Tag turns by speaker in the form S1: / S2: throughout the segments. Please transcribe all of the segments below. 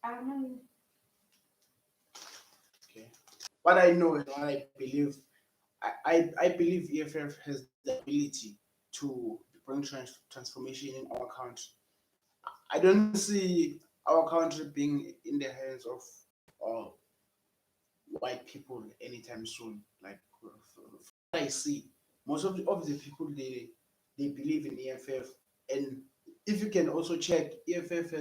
S1: I know.
S2: Okay. What I know and what I believe, I believe EFF has the ability to bring transformation in our country. I don't see our country being in the hands of uh, white people anytime soon. Like what I see, most of the people they believe in EFF, and if you can also check, EFF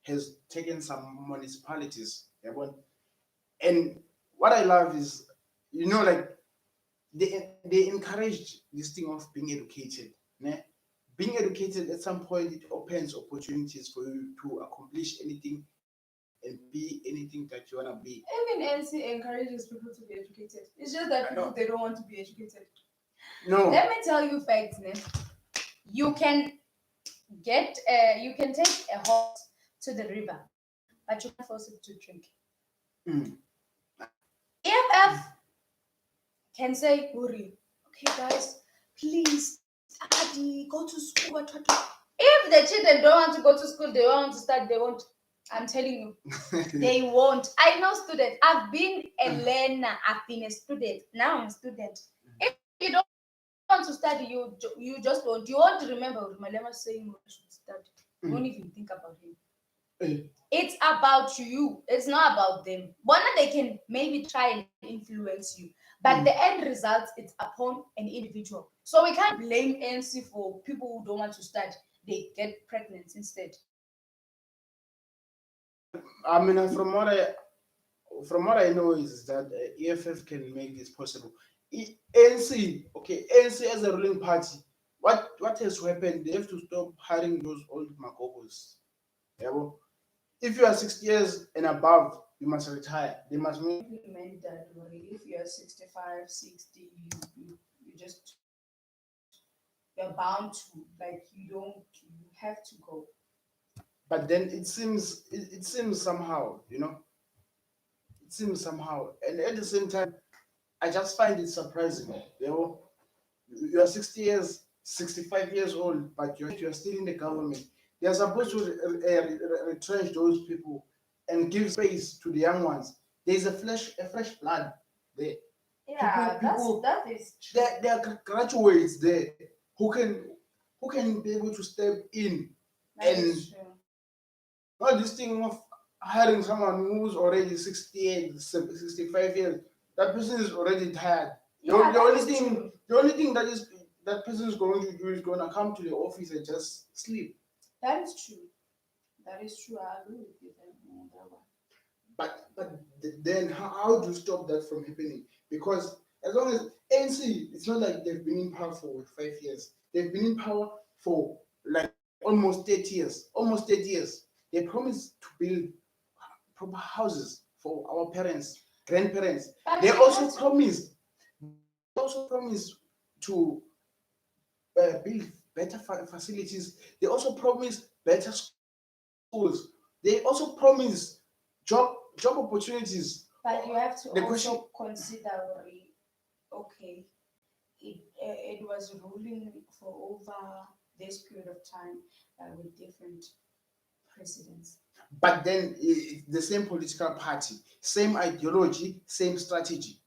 S2: has taken some municipalities. Yeah, and what I love is, like they encourage this thing of being educated. Ne? Being educated at some point it opens opportunities for you to accomplish anything and be anything that you wanna be.
S1: Even NC encourages people to be educated. It's just that
S2: No,
S1: people they don't want to be educated.
S2: no,
S1: Let me tell you facts, ne? You can you can take a horse to the river, but you can't force it to drink.
S2: mm,
S1: EFF can say, Uri, okay guys, please study, go to school. If the children don't want to go to school, they don't want to study, they won't. I'm telling you, they won't. I know students. I've been a learner. I've been a student. Now I'm a student. If you don't want to study, you just won't. You won't remember Malema saying you should study. You won't even think about him. It's about you. It's not about them. One, they can maybe try and influence you, but the end result is upon an individual. So we can't blame NC for people who don't want to study. They get pregnant instead.
S2: I mean, from what I know is that EFF can make this possible. ANC, okay, ANC as a ruling party, what has happened? They have to stop hiring those old magogos. Yeah, well, if you are 60 years and above, you must retire. They must make
S1: Implement that, Lori. If you're 65, 60, you just you're bound to you have to go.
S2: but then it seems somehow, it seems somehow, and at the same time, I just find it surprising. You are 60 years, 65 years old, but you're still in the government. They are supposed to retrench those people and give space to the young ones. There's a fresh blood there.
S1: Yeah, that is true.
S2: There are graduates there who can who can be able to step in,
S1: That
S2: and
S1: is true.
S2: not this thing of hiring someone who's already 68, 65 years. That person is already tired. The,
S1: Yeah,
S2: the
S1: that
S2: only
S1: is
S2: thing
S1: true.
S2: the only thing that person is going to do is going to come to the office and just sleep.
S1: That is true. That is true. I agree with you there on that one.
S2: But then how do you stop that from happening? Because as long as ANC, it's not like they've been in power for 5 years. They've been in power for like almost 30 years. Almost 30 years. They promised to build proper houses for our parents, grandparents.
S1: But
S2: They
S1: we
S2: also
S1: have to.
S2: promised. They also promised to build better facilities. They also promised better schools. They also promised job opportunities.
S1: But you have to
S2: The question,
S1: also consider, okay, it was ruling for over this period of time with different presidents.
S2: but then the same political party, same ideology, same strategy.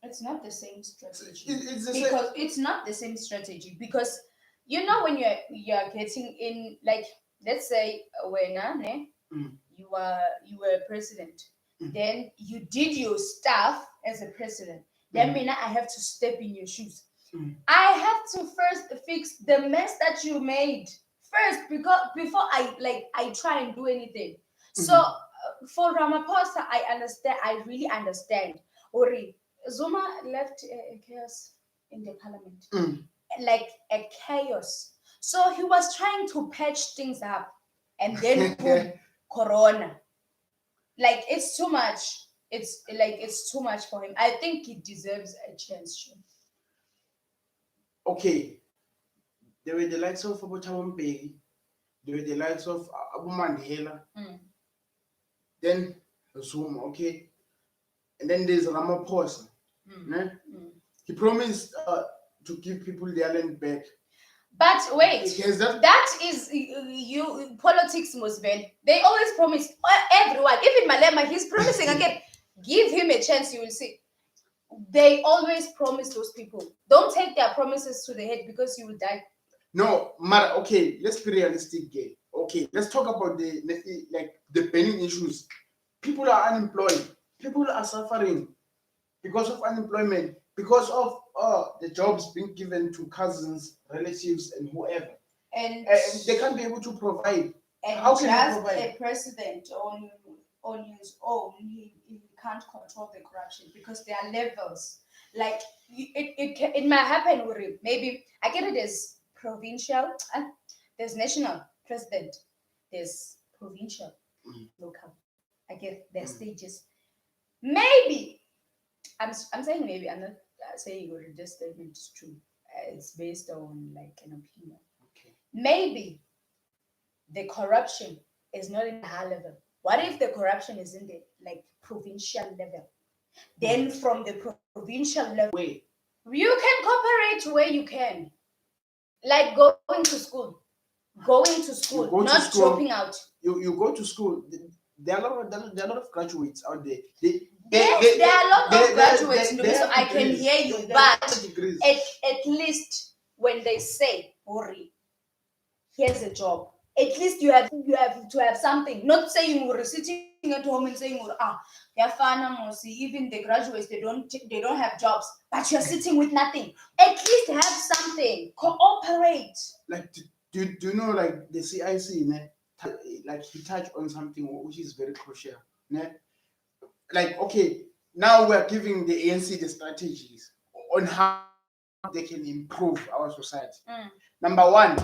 S1: It's not the same strategy
S2: It's the same.
S1: because it's not the same strategy because when you're getting in, like, let's say when
S2: Mm,
S1: you were a president,
S2: mm,
S1: then you did your stuff as a president. Then
S2: mm,
S1: mean I have to step in your shoes.
S2: mm,
S1: I have to first fix the mess that you made first because before I try and do anything. So
S2: mm,
S1: for Ramaphosa, I understand. I really understand. Ori Zuma left a chaos in the parliament,
S2: mm.
S1: like a chaos. So he was trying to patch things up, and then boom, Corona. Like it's too much. It's too much for him. I think he deserves a chance. Too.
S2: Okay, there were the likes of Thabo Mbeki, there were the likes of Abu Mandela,
S1: Mm,
S2: then Zuma, okay, and then there's Ramaphosa.
S1: mm,
S2: Ne?
S1: mm.
S2: He promised to give people their land back.
S1: But wait,
S2: Yes,
S1: that is you politics most then. They always promise everyone, even Malema, he's promising again. Give him a chance, you will see. They always promise those people. Don't take their promises to the head because you will die.
S2: No, Mara, okay, let's be realistic here. Okay, let's talk about the burning issues. People are unemployed. People are suffering because of unemployment, because of the jobs being given to cousins, relatives, and whoever.
S1: And
S2: They can't be able to provide.
S1: and
S2: How can you
S1: just
S2: provide?
S1: a president on his own, he can't control the corruption because there are levels. Like it might happen with him. Maybe I get it as provincial. There's national president. There's provincial,
S2: Mm.
S1: local. I get their
S2: Mm.
S1: stages. Maybe I'm saying maybe. I'm not saying this statement is true. It's based on like an opinion.
S2: Okay.
S1: Maybe the corruption is not in the high level. What if the corruption is in the like provincial level? Then from the provincial level,
S2: Wait.
S1: you can cooperate where you can, like going to school,
S2: go to
S1: not
S2: school.
S1: dropping out.
S2: You go to school. There are a lot of graduates out there.
S1: Yes, there are a lot of graduates,
S2: they
S1: so
S2: have
S1: I can
S2: degrees.
S1: hear you,
S2: They
S1: but
S2: have degrees.
S1: at least when they say, Hori, here's a job. At least you have to have something. Not saying we're sitting at home and saying, even the graduates they don't have jobs, but you're sitting with nothing. At least have something. Cooperate.
S2: Like do you know like the CIC, ne? Like he touched on something which is very crucial. Ne? Like okay, now we're giving the ANC the strategies on how they can improve our society.
S1: Mm.
S2: Number one,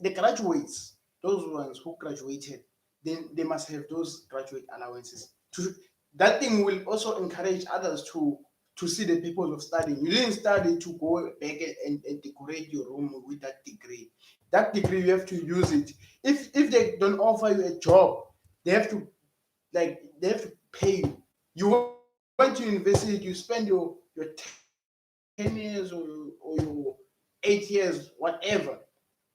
S2: the graduates, those ones who graduated, then they must have those graduate allowances. That thing will also encourage others to see the purpose of studying. You didn't study to go back and decorate your room with that degree. That degree you have to use it. If they don't offer you a job, they have to pay you. You went to university, you spend your 10 years or your 8 years, whatever.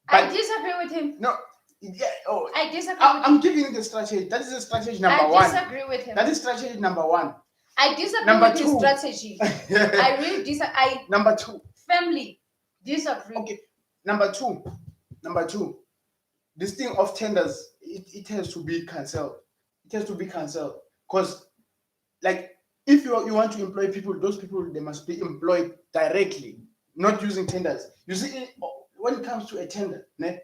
S1: I disagree with him.
S2: No, yeah. Oh,
S1: I disagree with
S2: I'm
S1: him.
S2: giving the strategy. That is the strategy number
S1: I
S2: one.
S1: disagree with him.
S2: That is strategy number one.
S1: I disagree
S2: Number
S1: with his
S2: two.
S1: strategy. I really disagree. I
S2: Number two.
S1: firmly disagree.
S2: Okay. Number two. This thing of tenders, it has to be cancelled. It has to be cancelled. Because like if you want to employ people, those people they must be employed directly, not using tenders. You see, when it comes to a tender, ne?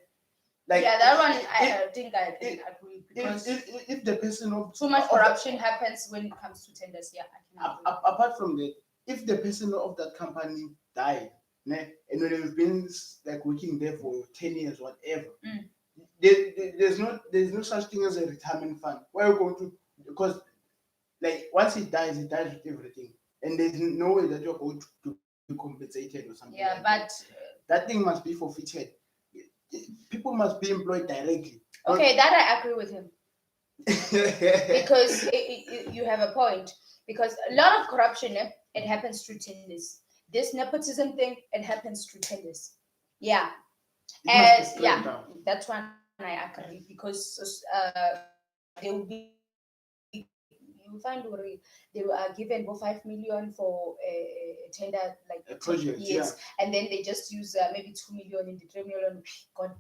S2: Like
S1: Yeah, that one I think I can agree because
S2: if the person of
S1: too much corruption happens when it comes to tenders. Yeah, I can agree.
S2: apart from that, if the person of that company died, ne, and when they've been like working there for 10 years, whatever, there's no such thing as a retirement fund. Where you're going to, because like once he dies with everything, and there's no way that you're going to be compensated or something.
S1: Yeah,
S2: like
S1: but
S2: that thing must be forfeited. People must be employed directly.
S1: okay, that I agree with him because you have a point. Because a lot of corruption, it happens through tenders. This nepotism thing, it happens through tenders. Yeah,
S2: It must be
S1: yeah,
S2: straight down.
S1: that's one I agree because they will be. You find where they were given 5 million for a tender like
S2: A project,
S1: yes, and then they just use maybe 2 million in the 3 million gone,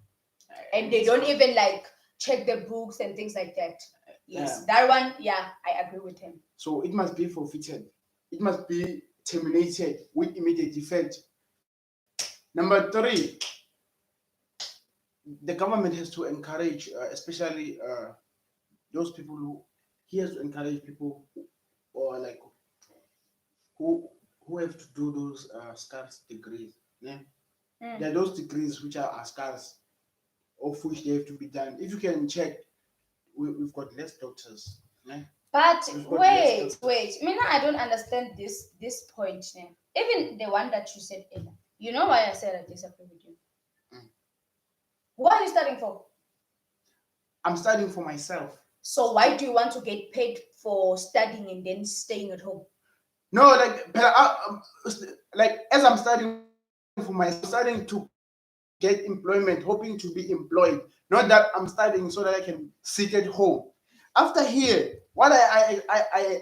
S1: and
S2: Yeah.
S1: they don't even like check the books and things like that. Yes, that one, yeah, I agree with him.
S2: So it must be forfeited. It must be terminated with immediate effect. Number three, the government has to encourage, especially those people he has to encourage people or like who have to do those scarce degrees. Yeah? There are those degrees which are scarce, of which they have to be done. If you can check, we've got less doctors. Yeah?
S1: But
S2: We've got less
S1: wait,
S2: doctors.
S1: I mean, I don't understand this point now. Even the one that you said earlier. You know why I said I disagree with you? What are you studying for?
S2: I'm studying for myself.
S1: So why do you want to get paid for studying and then staying at home?
S2: No, like, but like as I'm studying for myself, studying to get employment, hoping to be employed. Not that I'm studying so that I can sit at home. After here, what I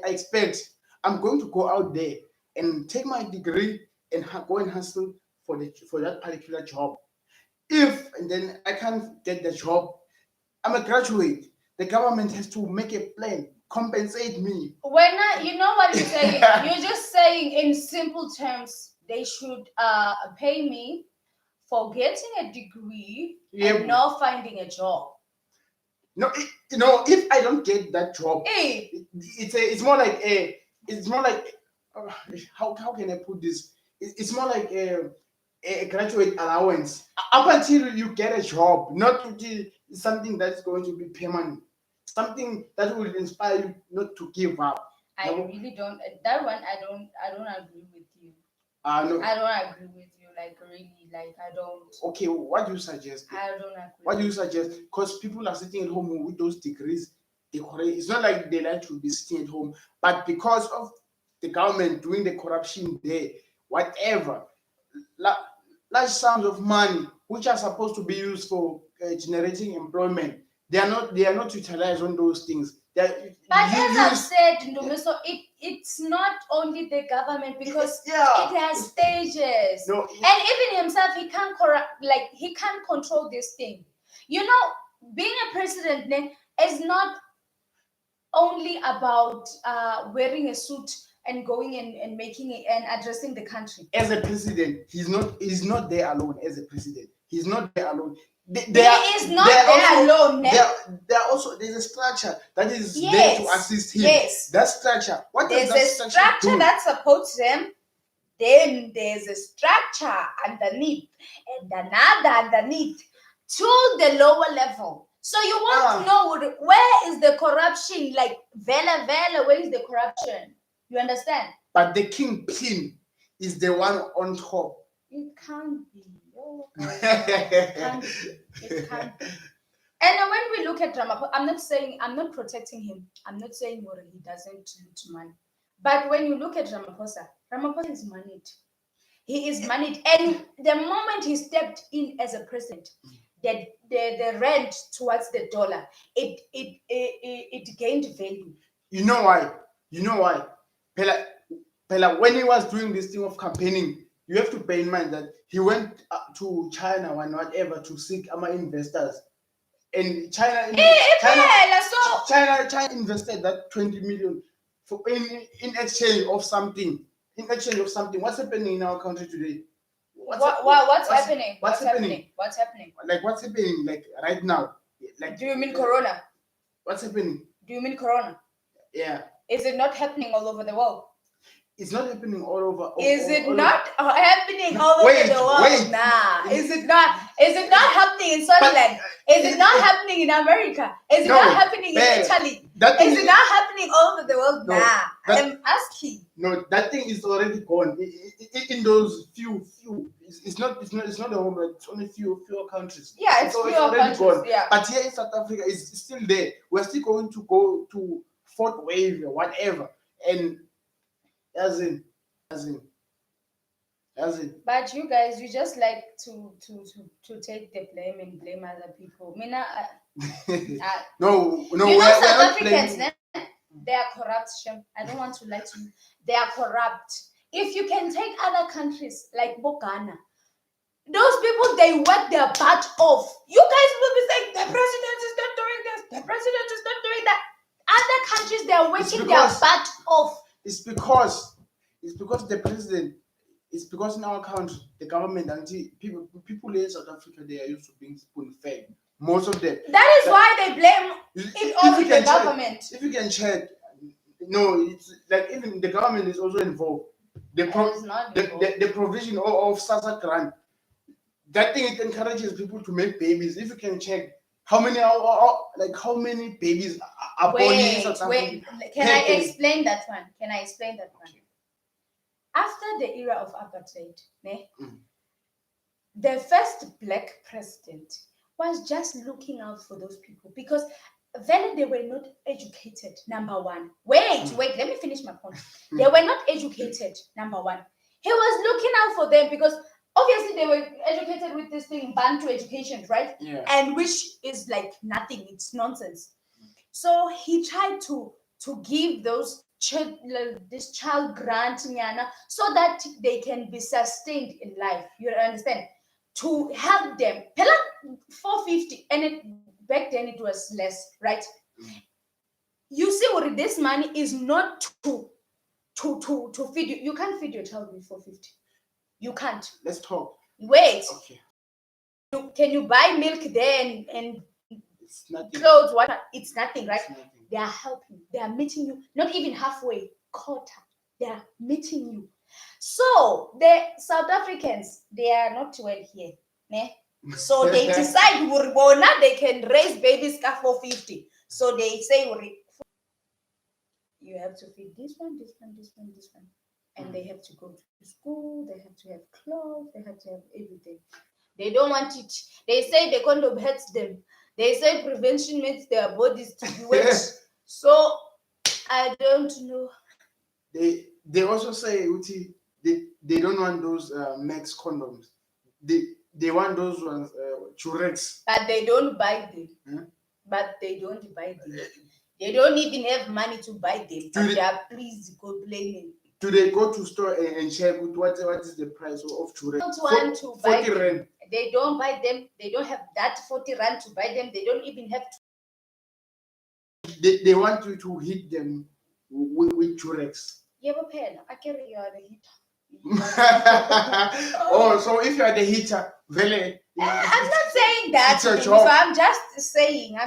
S2: expect, I'm going to go out there and take my degree and go and hustle for that particular job. If and then I can't get the job, I'm a graduate. The government has to make a plan, compensate me.
S1: You know what you're saying? You're just saying in simple terms, they should pay me for getting a degree and not finding a job.
S2: No, if I don't get that job,
S1: Hey,
S2: it's more like how can I put this? It's more like a graduate allowance up until you get a job, not until something that's going to be permanent, something that will inspire you not to give up.
S1: I really don't. That one, I don't agree with you.
S2: No.
S1: I don't agree with you. Like really, like I don't.
S2: Okay, what do you suggest?
S1: I don't agree.
S2: What do you suggest? Because people are sitting at home with those degrees. It's not like they like to be sitting at home, but because of the government doing the corruption there, whatever, large sums of money which are supposed to be used for generating employment, they are not utilized on those things.
S1: But as I've said, Ndumiso, it's not only the government, because it has stages.
S2: No,
S1: and even himself, he can't he can't control this thing. You know, being a president is not only about wearing a suit and going and making it and addressing the country.
S2: As a president, he's not there alone. As a president, he's not there alone.
S1: He is not there alone.
S2: There's a structure that is there to assist him.
S1: Yes.
S2: That structure. What
S1: there's
S2: does that
S1: a structure that supports him. Then there's a structure underneath and another underneath to the lower level. So you want to know where is the corruption? Like Vela, where is the corruption? You understand?
S2: But the kingpin is the one on top.
S1: It can't be. It can't be. And when we look at Ramaphosa, I'm not protecting him. I'm not saying what he doesn't loot money. But when you look at Ramaphosa is moneyed. He is moneyed. And the moment he stepped in as a president, the rent towards the dollar, it gained value.
S2: You know why? Pela, when he was doing this thing of campaigning, you have to bear in mind that he went to China and whatever to seek investors, and China invested that 20 million in exchange of something. What's happening in our country today?
S1: What's happening? What's happening?
S2: Like what's happening like right now? Like,
S1: do you mean Corona?
S2: What's happening?
S1: Do you mean Corona?
S2: Yeah.
S1: Is it not happening all over the world?
S2: It's not happening all over.
S1: Is it not happening all over the world? Nah. Is it not happening in Scotland? Is it not happening in America? Is it not happening in Italy? Is it not happening all over the world? Nah. I'm asking.
S2: No, that thing is already gone. In those few. It's not the whole world. It's only few countries.
S1: Yeah, it's few countries. Gone. Yeah.
S2: But here in South Africa, it's still there. We're still going to go to fourth wave or whatever, and as in.
S1: But you guys, you just like to take the blame and blame other people. Mina,
S2: no.
S1: You know, South Africans, they are corrupt. I don't want to lie to you. They are corrupt. If you can take other countries like Ghana, those people, they work their butt off. You guys will be saying the president is not doing this. The president is not doing that. Other countries, they are working their butt off.
S2: It's because the president. It's because in our country, the government, until people in South Africa, they are used to being spoon-fed. Most of them.
S1: That is why they blame it on the government.
S2: If you can check, no, it's like even the government is also involved. The provision of SASSA grant, that thing, it encourages people to make babies. If you can check how many babies are born in South Africa.
S1: Can I explain that one? After the era of apartheid, the first black president was just looking out for those people because then they were not educated, number one. Wait, let me finish my point. They were not educated, number one. He was looking out for them because Obviously, they were educated with this thing, Bantu education, right?
S2: Yeah.
S1: And which is like nothing. It's nonsense. So he tried to give those this child grant nyana, so that they can be sustained in life. You understand? To help them. Pela 450, and back then it was less, right? You see what this money is not to feed you. You can't feed your child with 450. You can't.
S2: Let's talk.
S1: Wait.
S2: Okay.
S1: Can you buy milk there and
S2: It's nothing.
S1: clothes, water? It's nothing, right?
S2: It's nothing.
S1: They are helping. They are meeting you, not even halfway, quarter. They are meeting you. So the South Africans, they are not well here. Ne? So they decide now they can raise babies for 450. So they say you have to feed this one, this one, this one, this one. And they have to go to school, they have to have clothes, they have to have everything. They don't want it. They say the condom hurts them. They say prevention makes their bodies to be wet. So I don't know.
S2: They also say Uti, they don't want those Max condoms. They want those ones Churex.
S1: But they don't buy them.
S2: Hmm?
S1: But they don't buy them. They don't even have money to buy them. But they are pleased complaining.
S2: Do they go to store and check what is the price of Churex?
S1: Don't want to buy
S2: 40
S1: them.
S2: rand.
S1: They don't buy them. They don't have that 40 rand to buy them. They don't even have
S2: They want you to hit them with Churex.
S1: Yeah, but I carry you on the heater.
S2: Oh, so if you are the heater, really?
S1: I'm not saying that.
S2: It's a
S1: So
S2: job.
S1: I'm just saying.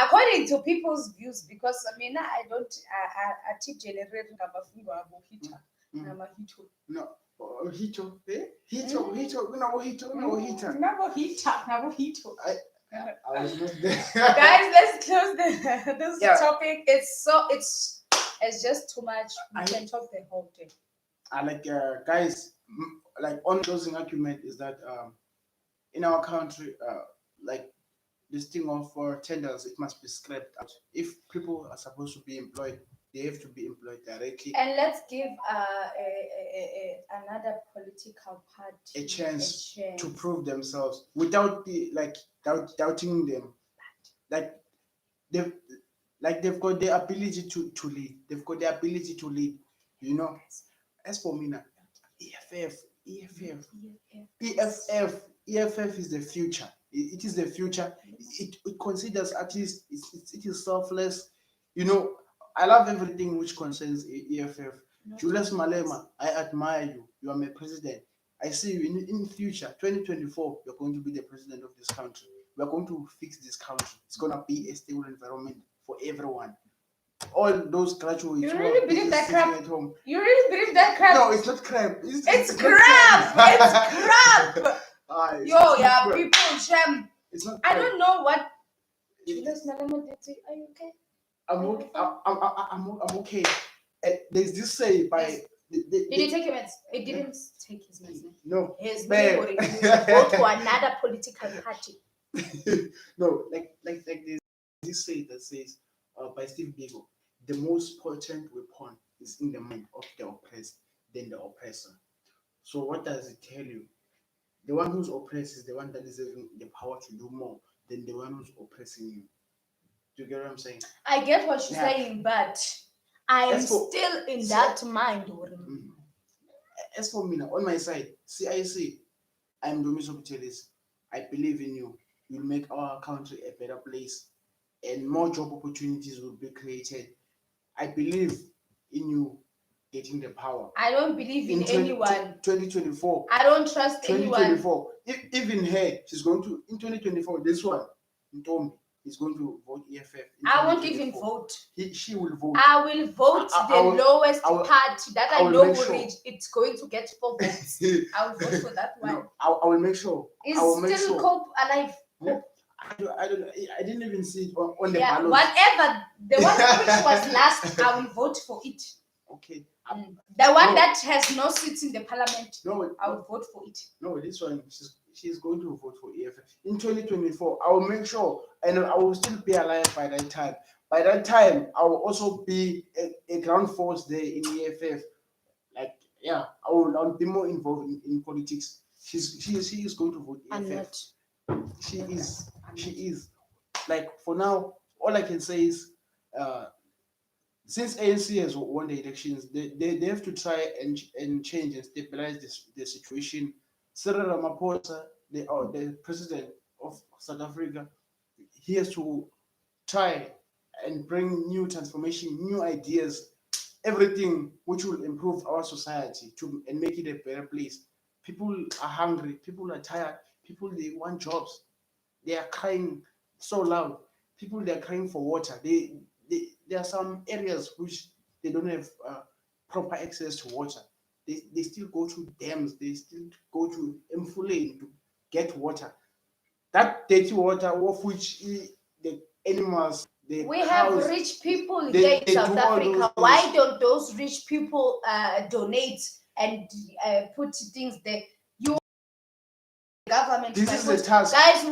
S1: According to people's views, because I mean, I don't. I teach generate about heater. I'm a heater.
S2: No. Oh, heater, eh? Heater, no heater.
S1: Never heater.
S2: I was not there.
S1: Guys, let's close this topic. It's just too much. We can talk the whole day.
S2: Guys, like on closing argument is that in our country, like this thing of tenders, it must be scrapped out. If people are supposed to be employed, they have to be employed directly.
S1: And let's give another political party
S2: a chance to prove themselves without doubting them. They've got the ability to lead. They've got the ability to lead. You know, as for me now, EFF is the future. It is the future. It considers artists. It is selfless. You know, I love everything which concerns EFF. Julius Malema, I admire you. You are my president. I see you in future, 2024, you're going to be the president of this country. We're going to fix this country. It's going to be a stable environment for everyone. All those graduates.
S1: You really believe that crap?
S2: At home.
S1: You really believe that crap?
S2: No, it's not crap.
S1: It's crap. It's crap. Yo, yeah, crap. People, Shem.
S2: It's not.
S1: I don't know what. Julius Malema did say. Are you okay?
S2: I'm okay. There's this say by.
S1: Did he take his meds? It didn't take his meds.
S2: No.
S1: His memory. He should go to another political party.
S2: No, like there's this say that says by Steve Biko, the most potent weapon is in the mind of the oppressed than the oppressor. So what does it tell you? The one who's oppressed is the one that is having the power to do more than the one who's oppressing you. Do you get what I'm saying?
S1: I get what you're saying, but I am still in that mind.
S2: As for me now, on my side, CIC, I'm Domiso Butelis. I believe in you. You'll make our country a better place and more job opportunities will be created. I believe in you getting the power.
S1: I don't believe in anyone.
S2: 2024.
S1: I don't trust
S2: 2024. Even her, she's going to, in 2024, this one, Ntombi, is going to vote EFF.
S1: I won't even vote.
S2: She will vote.
S1: I will vote the lowest party that I know will reach. It's going to get 4 votes. I will vote for that one.
S2: No, I will make sure.
S1: Is still Cope alive?
S2: Yeah. I didn't even see it on the ballot.
S1: Whatever. The one which was last, I will vote for it.
S2: Okay.
S1: The one that has no seats in the parliament, I will vote for it.
S2: No, this one, she's going to vote for EFF. In 2024, I will make sure, and I will still be alive by that time. By that time, I will also be a ground force there in EFF, like yeah, I'll be more involved in politics. She is going to vote
S1: I'm
S2: EFF.
S1: not.
S2: She
S1: Never.
S2: is.
S1: I'm
S2: She
S1: not.
S2: is. Like for now, all I can say is, uh, since ANC has won the elections, they have to try and change and stabilize the situation. Cyril Ramaphosa, the president of South Africa, he has to try and bring new transformation, new ideas, everything which will improve our society and make it a better place. People are hungry, people are tired, people they want jobs. They are crying so loud. People they are crying for water. There are some areas which they don't have proper access to water. They still go to dams. They still go to Mfuleni to get water. That dirty water of which the animals, the
S1: We have
S2: cows,
S1: rich people
S2: they,
S1: here in
S2: they
S1: South
S2: do all those
S1: Africa.
S2: things.
S1: Why don't those rich people donate and put things there? You government.
S2: This
S1: can
S2: is the
S1: put-
S2: task.
S1: Guys,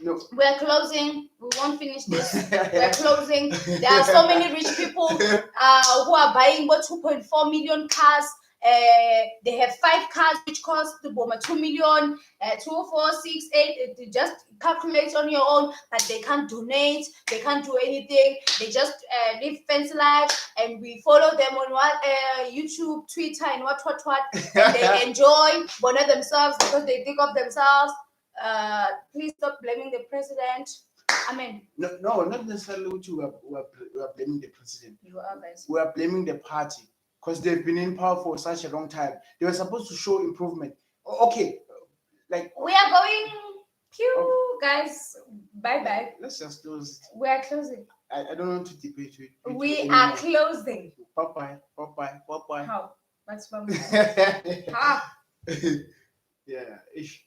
S2: No.
S1: we're closing. We won't finish this. We're closing. There are so many rich people who are buying what 2.4 million cars. They have 5 cars which cost the Boma 2 million, 2, 4, 6, 8. Just calculate on your own, but they can't donate, they can't do anything. They just live fancy life, and we follow them on YouTube, Twitter, and what. And they enjoy one of themselves because they think of themselves. Please stop blaming the president. I mean,
S2: No, not necessarily which we are blaming the president.
S1: you are guys.
S2: We are blaming the party because they've been in power for such a long time. They were supposed to show improvement. Okay, like
S1: We are going. Pew, guys. Bye bye.
S2: let's just close it.
S1: We are closing.
S2: I don't want to debate with you
S1: We
S2: anymore.
S1: are closing.
S2: Bye bye.
S1: How? What's wrong?
S2: Yeah,
S1: How?
S2: ish.